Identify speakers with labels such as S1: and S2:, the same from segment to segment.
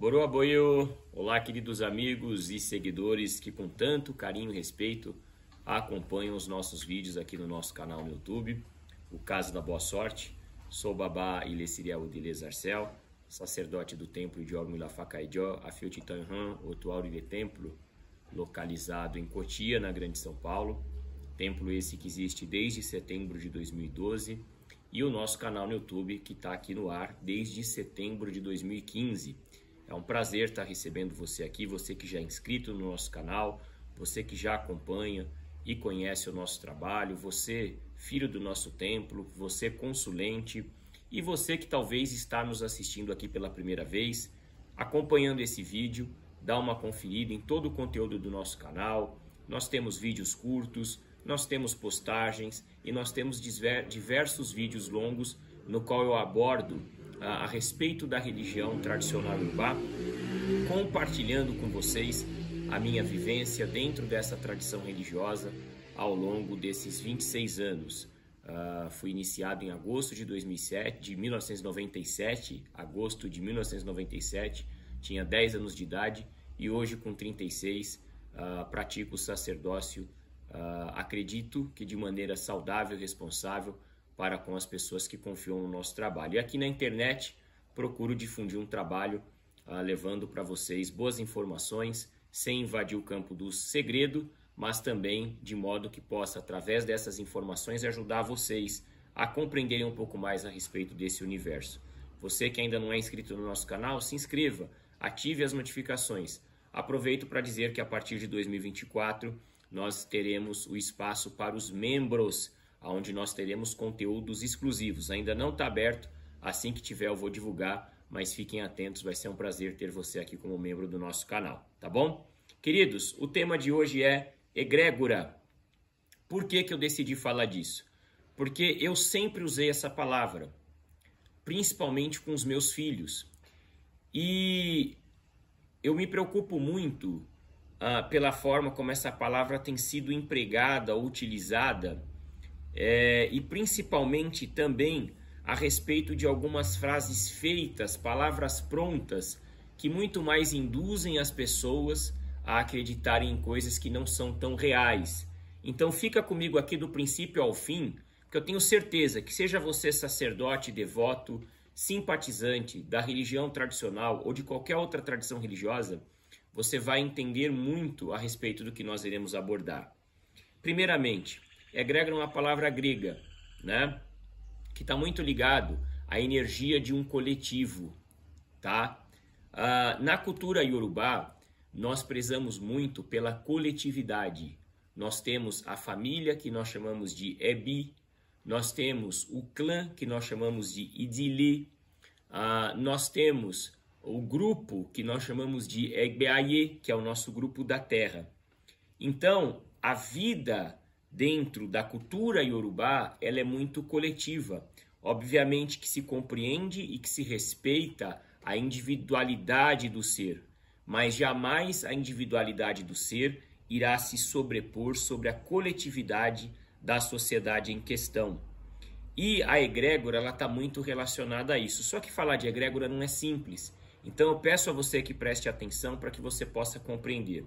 S1: Boroa Boio! Olá, queridos amigos e seguidores que com tanto carinho e respeito acompanham os nossos vídeos aqui no nosso canal no YouTube, o Casa da Boa Sorte. Sou Babá Ilessiriel Udile Zarcel, sacerdote do Templo de Ormila Facaidjó, Afiutitanhan, Otuauri de Templo, localizado em Cotia, na Grande São Paulo. Templo esse que existe desde setembro de 2012 e o nosso canal no YouTube que está aqui no ar desde setembro de 2015. É um prazer estar recebendo você aqui, você que já é inscrito no nosso canal, você que já acompanha e conhece o nosso trabalho, você filho do nosso templo, você consulente e você que talvez está nos assistindo aqui pela primeira vez, acompanhando esse vídeo, dá uma conferida em todo o conteúdo do nosso canal. Nós temos vídeos curtos, nós temos postagens e nós temos diversos vídeos longos no qual eu abordo a respeito da religião tradicional Urubá, compartilhando com vocês a minha vivência dentro dessa tradição religiosa ao longo desses 26 anos. Fui iniciado em agosto de 1997, agosto de 1997, tinha 10 anos de idade e hoje com 36 pratico o sacerdócio, acredito que de maneira saudável e responsável para com as pessoas que confiam no nosso trabalho. E aqui na internet procuro difundir um trabalho levando para vocês boas informações, sem invadir o campo do segredo, mas também de modo que possa, através dessas informações, ajudar vocês a compreenderem um pouco mais a respeito desse universo. Você que ainda não é inscrito no nosso canal, se inscreva, ative as notificações. Aproveito para dizer que a partir de 2024 nós teremos o espaço para os membros, onde nós teremos conteúdos exclusivos. Ainda não está aberto, assim que tiver eu vou divulgar, mas fiquem atentos, vai ser um prazer ter você aqui como membro do nosso canal, tá bom? Queridos, o tema de hoje é egrégora. Por que eu decidi falar disso? Porque eu sempre usei essa palavra, principalmente com os meus filhos. E eu me preocupo muito pela forma como essa palavra tem sido empregada ou utilizada, e principalmente também a respeito de algumas frases feitas, palavras prontas, que muito mais induzem as pessoas a acreditarem em coisas que não são tão reais. Então fica comigo aqui do princípio ao fim, que eu tenho certeza que seja você sacerdote, devoto, simpatizante da religião tradicional ou de qualquer outra tradição religiosa, você vai entender muito a respeito do que nós iremos abordar. Primeiramente, egrégora é uma palavra grega, né? Que está muito ligado à energia de um coletivo, tá? Na cultura iorubá, nós prezamos muito pela coletividade. Nós temos a família, que nós chamamos de Ebi, nós temos o clã, que nós chamamos de Idili, nós temos o grupo, que nós chamamos de Egbeaye, que é o nosso grupo da terra. Então, a vida dentro da cultura iorubá, ela é muito coletiva. Obviamente que se compreende e que se respeita a individualidade do ser, mas jamais a individualidade do ser irá se sobrepor sobre a coletividade da sociedade em questão. E a egrégora, ela está muito relacionada a isso. Só que falar de egrégora não é simples. Então eu peço a você que preste atenção para que você possa compreender.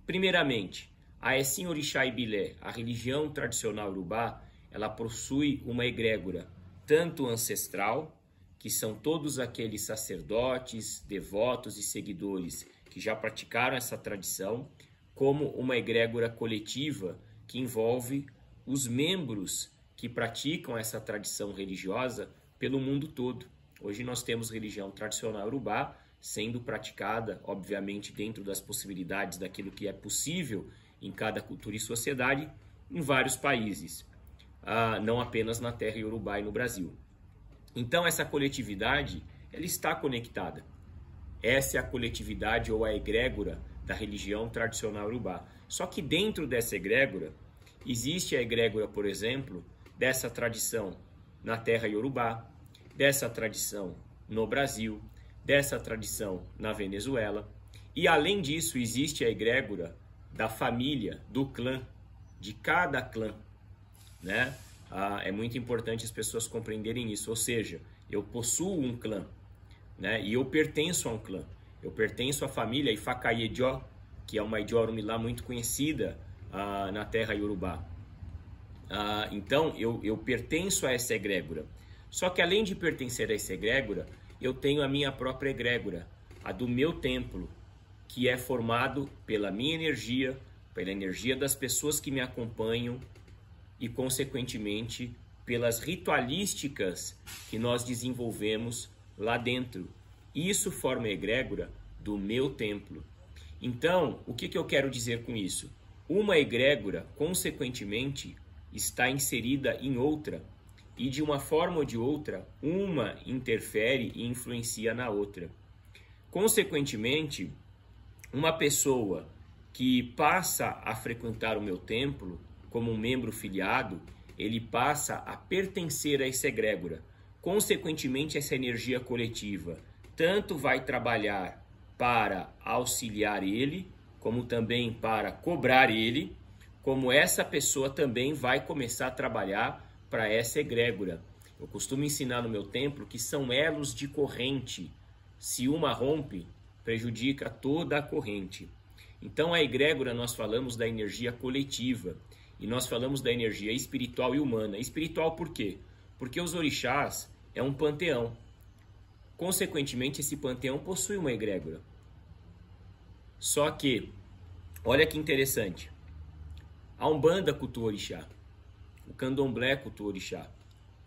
S1: Primeiramente, a Essim Orixá Ibilé, a religião tradicional urubá, ela possui uma egrégora tanto ancestral, que são todos aqueles sacerdotes, devotos e seguidores que já praticaram essa tradição, como uma egrégora coletiva que envolve os membros que praticam essa tradição religiosa pelo mundo todo. Hoje nós temos religião tradicional urubá sendo praticada, obviamente, dentro das possibilidades daquilo que é possível em cada cultura e sociedade, em vários países, não apenas na terra iorubá e no Brasil. Então essa coletividade, ela está conectada. Essa é a coletividade ou a egrégora da religião tradicional urubá. Só que dentro dessa egrégora, existe a egrégora, por exemplo, dessa tradição na terra iorubá, dessa tradição no Brasil, dessa tradição na Venezuela. E além disso, existe a egrégora da família, do clã, de cada clã, né? É muito importante as pessoas compreenderem isso, ou seja, eu possuo um clã, né? E eu pertenço a um clã. Eu pertenço à família Ifakayejó, que é uma Ijorumi lá muito conhecida na terra Yorubá. Então, eu pertenço a essa egrégora. Só que além de pertencer a essa egrégora, eu tenho a minha própria egrégora, a do meu templo, que é formado pela minha energia, pela energia das pessoas que me acompanham e, consequentemente, pelas ritualísticas que nós desenvolvemos lá dentro. Isso forma a egrégora do meu templo. Então, o que eu quero dizer com isso? Uma egrégora, consequentemente, está inserida em outra, e de uma forma ou de outra, uma interfere e influencia na outra. Consequentemente, uma pessoa que passa a frequentar o meu templo como um membro filiado, ele passa a pertencer a essa egrégora. Consequentemente, essa energia coletiva tanto vai trabalhar para auxiliar ele, como também para cobrar ele, como essa pessoa também vai começar a trabalhar para essa egrégora. Eu costumo ensinar no meu templo que são elos de corrente. Se uma rompe, prejudica toda a corrente. Então, a egrégora, nós falamos da energia coletiva e nós falamos da energia espiritual e humana. Espiritual por quê? Porque os orixás é um panteão. Consequentemente, esse panteão possui uma egrégora. Só que, olha que interessante, a Umbanda cultua orixá, o Candomblé cultua orixá,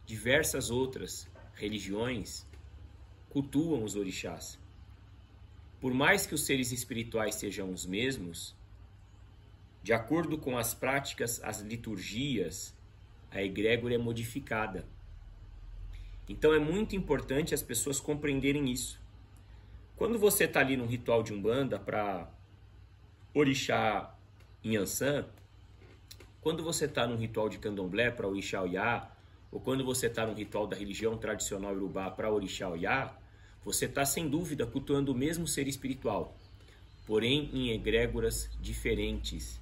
S1: diversas outras religiões cultuam os orixás. Por mais que os seres espirituais sejam os mesmos, de acordo com as práticas, as liturgias, a egrégora é modificada. Então é muito importante as pessoas compreenderem isso. Quando você está ali num ritual de Umbanda para orixá Inhansã, quando você está num ritual de Candomblé para orixá Oiá, ou quando você está num ritual da religião tradicional Yorubá para orixá Oiá, você está sem dúvida cultuando o mesmo ser espiritual, porém em egrégoras diferentes.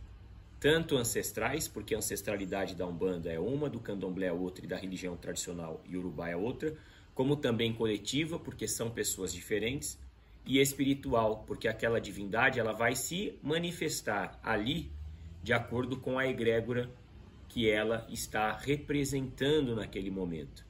S1: Tanto ancestrais, porque a ancestralidade da Umbanda é uma, do Candomblé é outra e da religião tradicional Yorubá é outra, como também coletiva, porque são pessoas diferentes, e espiritual, porque aquela divindade ela vai se manifestar ali de acordo com a egrégora que ela está representando naquele momento.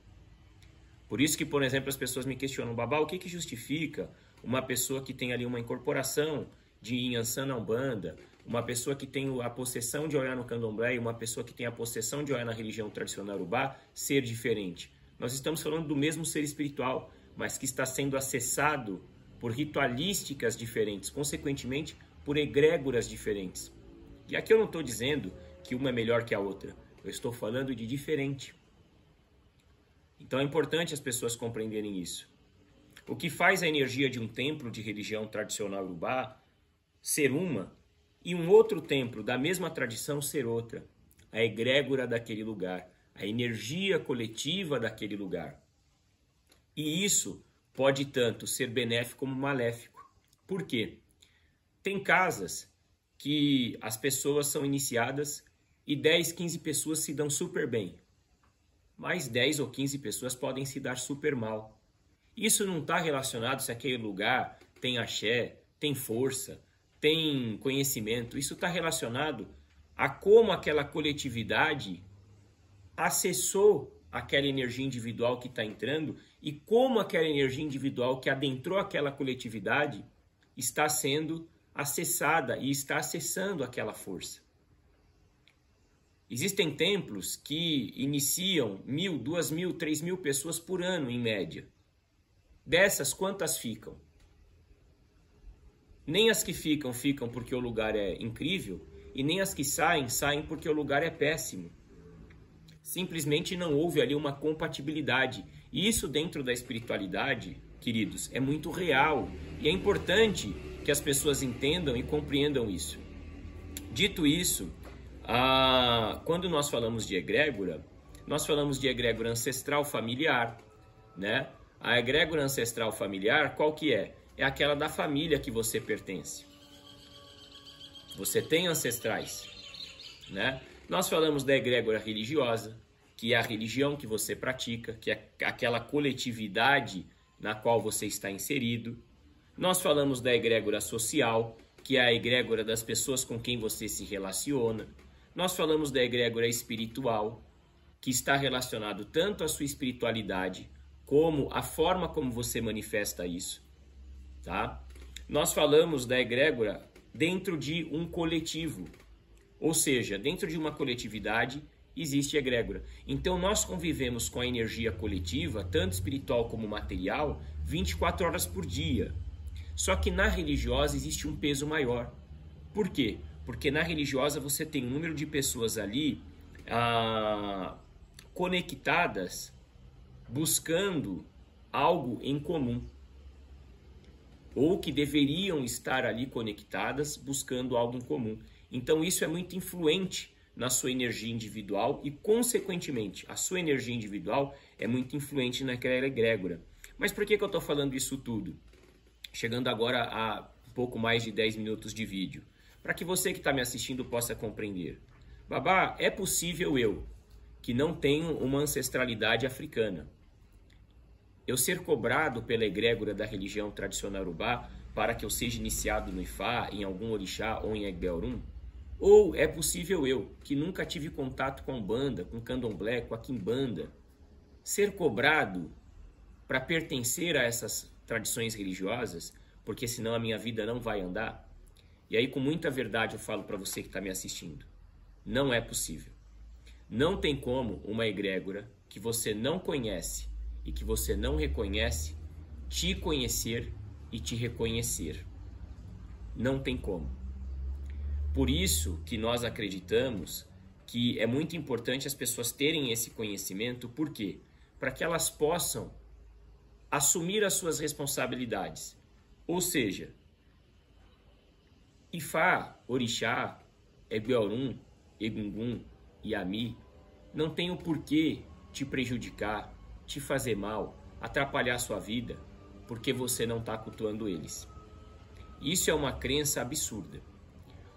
S1: Por isso que, por exemplo, as pessoas me questionam, Babá, o que justifica uma pessoa que tem ali uma incorporação de Inhansã na Umbanda, uma pessoa que tem a possessão de Oiá no Candomblé e uma pessoa que tem a possessão de Oiá na religião tradicional Yorubá ser diferente? Nós estamos falando do mesmo ser espiritual, mas que está sendo acessado por ritualísticas diferentes, consequentemente por egrégoras diferentes. E aqui eu não estou dizendo que uma é melhor que a outra, eu estou falando de diferente. Então é importante as pessoas compreenderem isso. O que faz a energia de um templo de religião tradicional Yorubá ser uma e um outro templo da mesma tradição ser outra? A egrégora daquele lugar, a energia coletiva daquele lugar. E isso pode tanto ser benéfico como maléfico. Por quê? Tem casas que as pessoas são iniciadas e 10, 15 pessoas se dão super bem. Mas 10 ou 15 pessoas podem se dar super mal. Isso não está relacionado se aquele lugar tem axé, tem força, tem conhecimento. Isso está relacionado a como aquela coletividade acessou aquela energia individual que está entrando e como aquela energia individual que adentrou aquela coletividade está sendo acessada e está acessando aquela força. Existem templos que iniciam 1.000, 2.000, 3.000 pessoas por ano, em média. Dessas, quantas ficam? Nem as que ficam porque o lugar é incrível, e nem as que saem porque o lugar é péssimo. Simplesmente não houve ali uma compatibilidade. E isso dentro da espiritualidade, queridos, é muito real. E é importante que as pessoas entendam e compreendam isso. Dito isso, quando nós falamos de egrégora, nós falamos de egrégora ancestral familiar, né? A egrégora ancestral familiar, qual que é? É aquela da família que você pertence. Você tem ancestrais, né? Nós falamos da egrégora religiosa, que é a religião que você pratica, que é aquela coletividade na qual você está inserido. Nós falamos da egrégora social, que é a egrégora das pessoas com quem você se relaciona. Nós falamos da egrégora espiritual, que está relacionado tanto à sua espiritualidade, como a forma como você manifesta isso, tá? Nós falamos da egrégora dentro de um coletivo, ou seja, dentro de uma coletividade existe egrégora. Então nós convivemos com a energia coletiva, tanto espiritual como material, 24 horas por dia. Só que na religiosa existe um peso maior. Por quê? Porque na religiosa você tem um número de pessoas ali conectadas, buscando algo em comum. Ou que deveriam estar ali conectadas, buscando algo em comum. Então isso é muito influente na sua energia individual e, consequentemente, a sua energia individual é muito influente naquela egrégora. Mas por que eu estou falando isso tudo? Chegando agora a um pouco mais de 10 minutos de vídeo. Para que você que está me assistindo possa compreender. Babá, é possível eu, que não tenho uma ancestralidade africana, eu ser cobrado pela egrégora da religião tradicional Urubá para que eu seja iniciado no Ifá, em algum orixá ou em Egbeorum? Ou é possível eu, que nunca tive contato com a Umbanda, com o Candomblé, com a Quimbanda, ser cobrado para pertencer a essas tradições religiosas, porque senão a minha vida não vai andar? E aí, com muita verdade, eu falo para você que está me assistindo. Não é possível. Não tem como uma egrégora que você não conhece e que você não reconhece te conhecer e te reconhecer. Não tem como. Por isso que nós acreditamos que é muito importante as pessoas terem esse conhecimento. Por quê? Para que elas possam assumir as suas responsabilidades. Ou seja, Ifá, Orixá, Egbeorum, Egungun, Yami não tem o porquê te prejudicar, te fazer mal, atrapalhar a sua vida, porque você não está cultuando eles. Isso é uma crença absurda.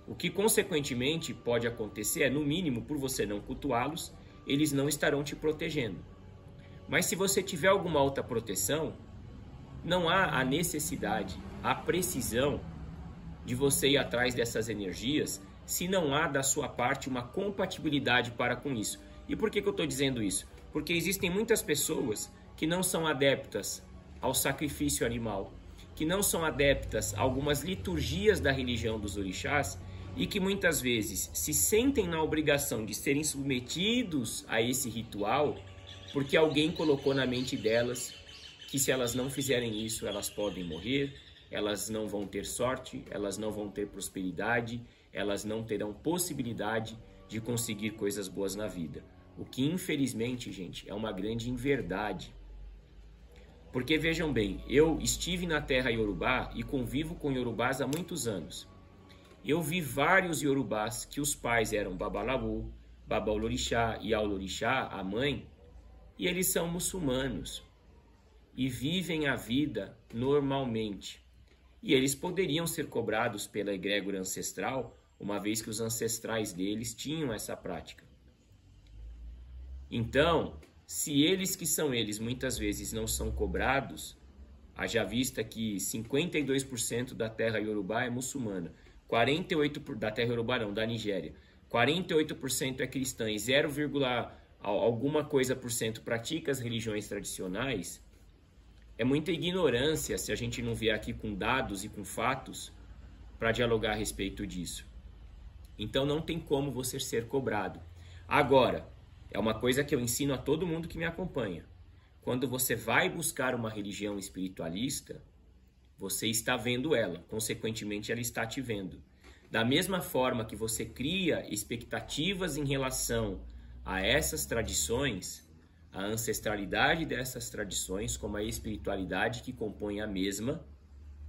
S1: O que consequentemente pode acontecer é, no mínimo, por você não cultuá-los, eles não estarão te protegendo. Mas se você tiver alguma outra proteção, não há a necessidade, a precisão de você ir atrás dessas energias, se não há da sua parte uma compatibilidade para com isso. E por que eu estou dizendo isso? Porque existem muitas pessoas que não são adeptas ao sacrifício animal, que não são adeptas a algumas liturgias da religião dos orixás e que muitas vezes se sentem na obrigação de serem submetidos a esse ritual porque alguém colocou na mente delas que se elas não fizerem isso, elas podem morrer, elas não vão ter sorte, elas não vão ter prosperidade, elas não terão possibilidade de conseguir coisas boas na vida. O que, infelizmente, gente, é uma grande inverdade. Porque, vejam bem, eu estive na terra Yorubá e convivo com Yorubás há muitos anos. Eu vi vários Yorubás que os pais eram Babalaú, Babaolorixá e Aulorixá, a mãe, e eles são muçulmanos e vivem a vida normalmente. E eles poderiam ser cobrados pela egrégora ancestral, uma vez que os ancestrais deles tinham essa prática. Então, se eles que são eles muitas vezes não são cobrados, haja vista que 52% da terra Yorubá é muçulmana, 48% da terra Yorubá não, da Nigéria, 48% é cristã e 0, alguma coisa por cento pratica as religiões tradicionais, é muita ignorância se a gente não vier aqui com dados e com fatos para dialogar a respeito disso. Então não tem como você ser cobrado. Agora, é uma coisa que eu ensino a todo mundo que me acompanha. Quando você vai buscar uma religião espiritualista, você está vendo ela, consequentemente ela está te vendo. Da mesma forma que você cria expectativas em relação a essas tradições, a ancestralidade dessas tradições, como a espiritualidade que compõe a mesma,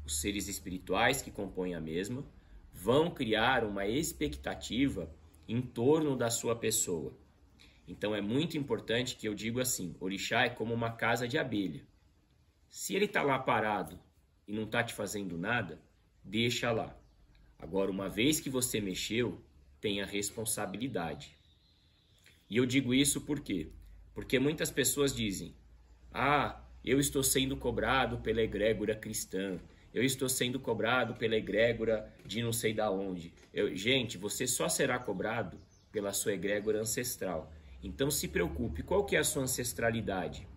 S1: os seres espirituais que compõem a mesma, vão criar uma expectativa em torno da sua pessoa. Então é muito importante que eu digo assim, orixá é como uma casa de abelha. Se ele está lá parado e não está te fazendo nada, deixa lá. Agora, uma vez que você mexeu, tenha responsabilidade. E eu digo isso por quê? Porque muitas pessoas dizem, eu estou sendo cobrado pela egrégora cristã, eu estou sendo cobrado pela egrégora de não sei da onde. Gente, você só será cobrado pela sua egrégora ancestral. Então se preocupe, qual que é a sua ancestralidade?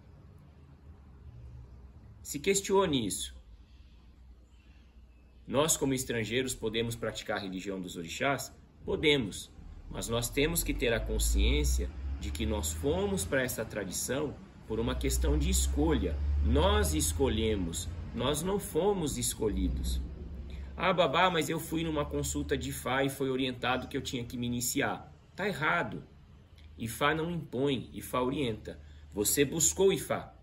S1: Se questione isso. Nós, como estrangeiros, podemos praticar a religião dos orixás? Podemos, mas nós temos que ter a consciência de que nós fomos para essa tradição por uma questão de escolha. Nós escolhemos, nós não fomos escolhidos. Ah, babá, mas eu fui numa consulta de Ifá e foi orientado que eu tinha que me iniciar. Tá errado. Ifá não impõe, Ifá orienta. Você buscou Ifá.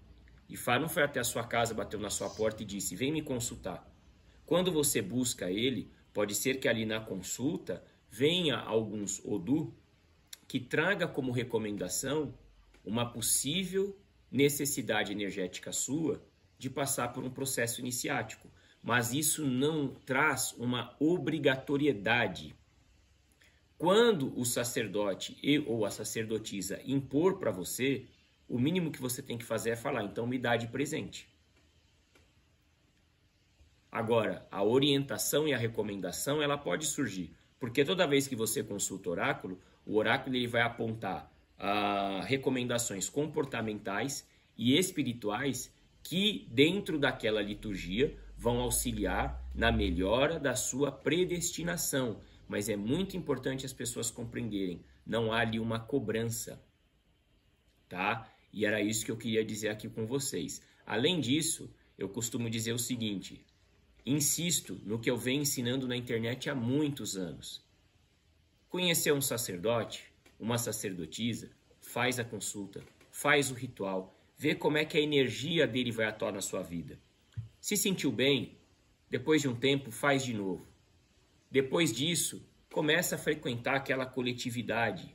S1: Ifá não foi até a sua casa, bateu na sua porta e disse, vem me consultar. Quando você busca ele, pode ser que ali na consulta venha alguns Odu que traga como recomendação uma possível necessidade energética sua de passar por um processo iniciático. Mas isso não traz uma obrigatoriedade. Quando o sacerdote ou a sacerdotisa impor para você, o mínimo que você tem que fazer é falar, então me dá de presente. Agora, a orientação e a recomendação, ela pode surgir, porque toda vez que você consulta o oráculo ele vai apontar recomendações comportamentais e espirituais que, dentro daquela liturgia, vão auxiliar na melhora da sua predestinação. Mas é muito importante as pessoas compreenderem, não há ali uma cobrança, tá? E era isso que eu queria dizer aqui com vocês. Além disso, eu costumo dizer o seguinte, insisto no que eu venho ensinando na internet há muitos anos. Conhecer um sacerdote, uma sacerdotisa, faz a consulta, faz o ritual, vê como é que a energia dele vai atuar na sua vida. Se sentiu bem, depois de um tempo faz de novo. Depois disso, começa a frequentar aquela coletividade,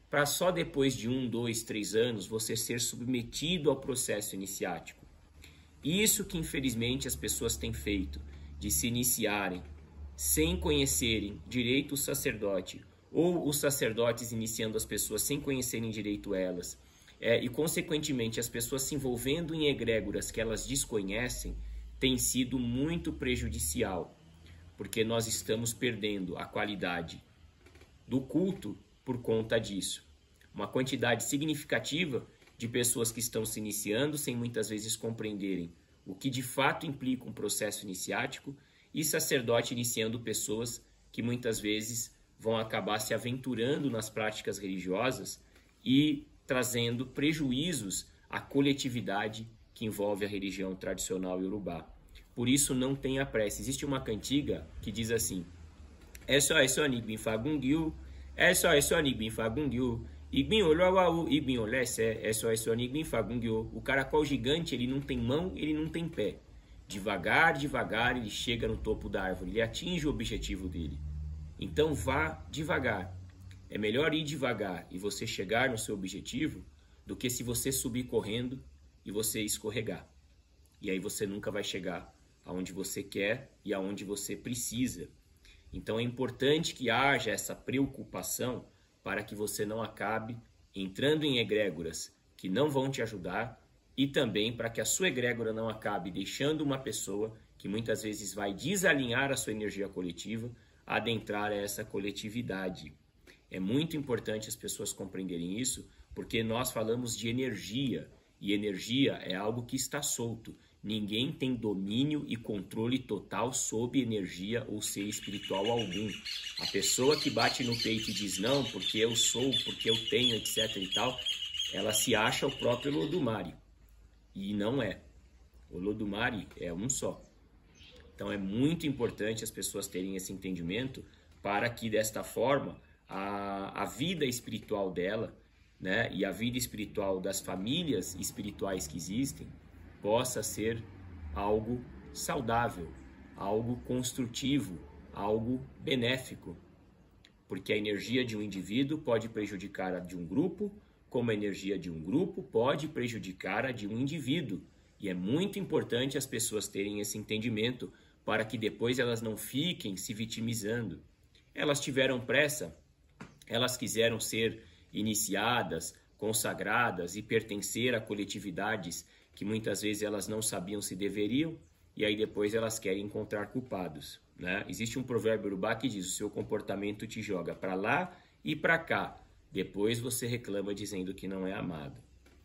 S1: para só depois de 1, 2, 3 anos você ser submetido ao processo iniciático. Isso que infelizmente as pessoas têm feito, de se iniciarem sem conhecerem direito o sacerdote, ou os sacerdotes iniciando as pessoas sem conhecerem direito elas, e consequentemente as pessoas se envolvendo em egrégoras que elas desconhecem, tem sido muito prejudicial, porque nós estamos perdendo a qualidade do culto por conta disso. Uma quantidade significativa de pessoas que estão se iniciando sem muitas vezes compreenderem o que de fato implica um processo iniciático e sacerdote iniciando pessoas que muitas vezes vão acabar se aventurando nas práticas religiosas e trazendo prejuízos à coletividade que envolve a religião tradicional iorubá. Por isso não tenha pressa. Existe uma cantiga que diz assim: é só nigbin fagungyu, é só nigbin fagungyu, igbin olawau, igbin olesse, é só nigbin fagungyu. O caracol gigante, ele não tem mão, ele não tem pé. Devagar, devagar, ele chega no topo da árvore, ele atinge o objetivo dele. Então vá devagar. É melhor ir devagar e você chegar no seu objetivo do que se você subir correndo e você escorregar. E aí você nunca vai chegar aonde você quer e aonde você precisa. Então é importante que haja essa preocupação para que você não acabe entrando em egrégoras que não vão te ajudar e também para que a sua egrégora não acabe deixando uma pessoa que muitas vezes vai desalinhar a sua energia coletiva, adentrar essa coletividade. É muito importante as pessoas compreenderem isso, porque nós falamos de energia, e energia é algo que está solto. Ninguém tem domínio e controle total sobre energia ou ser espiritual algum. A pessoa que bate no peito e diz não, porque eu sou, porque eu tenho, etc e tal, ela se acha o próprio Olodumare. E não é. O Olodumare é um só. Então é muito importante as pessoas terem esse entendimento para que desta forma a vida espiritual dela, né, e a vida espiritual das famílias espirituais que existem possa ser algo saudável, algo construtivo, algo benéfico. Porque a energia de um indivíduo pode prejudicar a de um grupo, como a energia de um grupo pode prejudicar a de um indivíduo. E é muito importante as pessoas terem esse entendimento para que depois elas não fiquem se vitimizando. Elas tiveram pressa, elas quiseram ser iniciadas, consagradas e pertencer a coletividades que muitas vezes elas não sabiam se deveriam, e aí depois elas querem encontrar culpados, né? Existe um provérbio urubá que diz: o seu comportamento te joga para lá e para cá, depois você reclama dizendo que não é amado.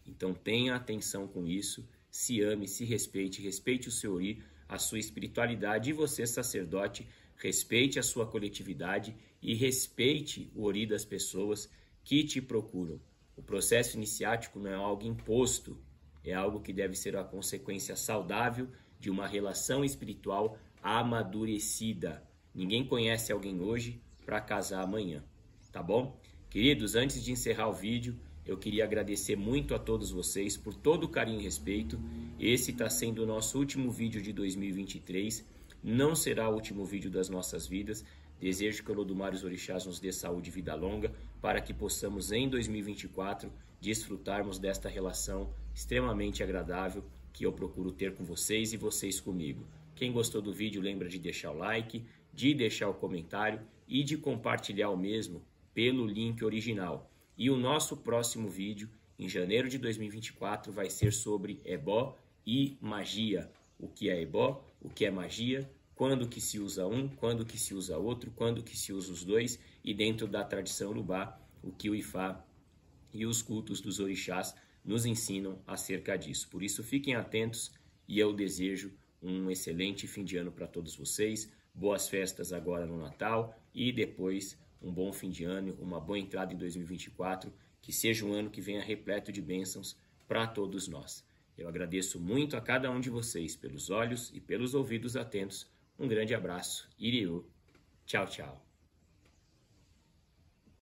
S1: Então tenha atenção com isso, se ame, se respeite, respeite o seu ori, a sua espiritualidade, e você, sacerdote, respeite a sua coletividade e respeite o ori das pessoas que te procuram. O processo iniciático não é algo imposto, é algo que deve ser a consequência saudável de uma relação espiritual amadurecida. Ninguém conhece alguém hoje para casar amanhã, tá bom? Queridos, antes de encerrar o vídeo, eu queria agradecer muito a todos vocês por todo o carinho e respeito. Esse está sendo o nosso último vídeo de 2023. Não será o último vídeo das nossas vidas. Desejo que o Olodumare e os orixás nos dê saúde e vida longa para que possamos, em 2024, desfrutarmos desta relação extremamente agradável que eu procuro ter com vocês e vocês comigo. Quem gostou do vídeo, lembra de deixar o like, de deixar o comentário e de compartilhar o mesmo pelo link original. E o nosso próximo vídeo, em janeiro de 2024, vai ser sobre ebó e magia. O que é ebó, o que é magia, quando que se usa um, quando que se usa outro, quando que se usa os dois, e dentro da tradição urubá, o que o Ifá e os cultos dos orixás nos ensinam acerca disso. Por isso, fiquem atentos e eu desejo um excelente fim de ano para todos vocês, boas festas agora no Natal e depois um bom fim de ano, uma boa entrada em 2024, que seja um ano que venha repleto de bênçãos para todos nós. Eu agradeço muito a cada um de vocês pelos olhos e pelos ouvidos atentos. Um grande abraço. Iriu. Tchau, tchau.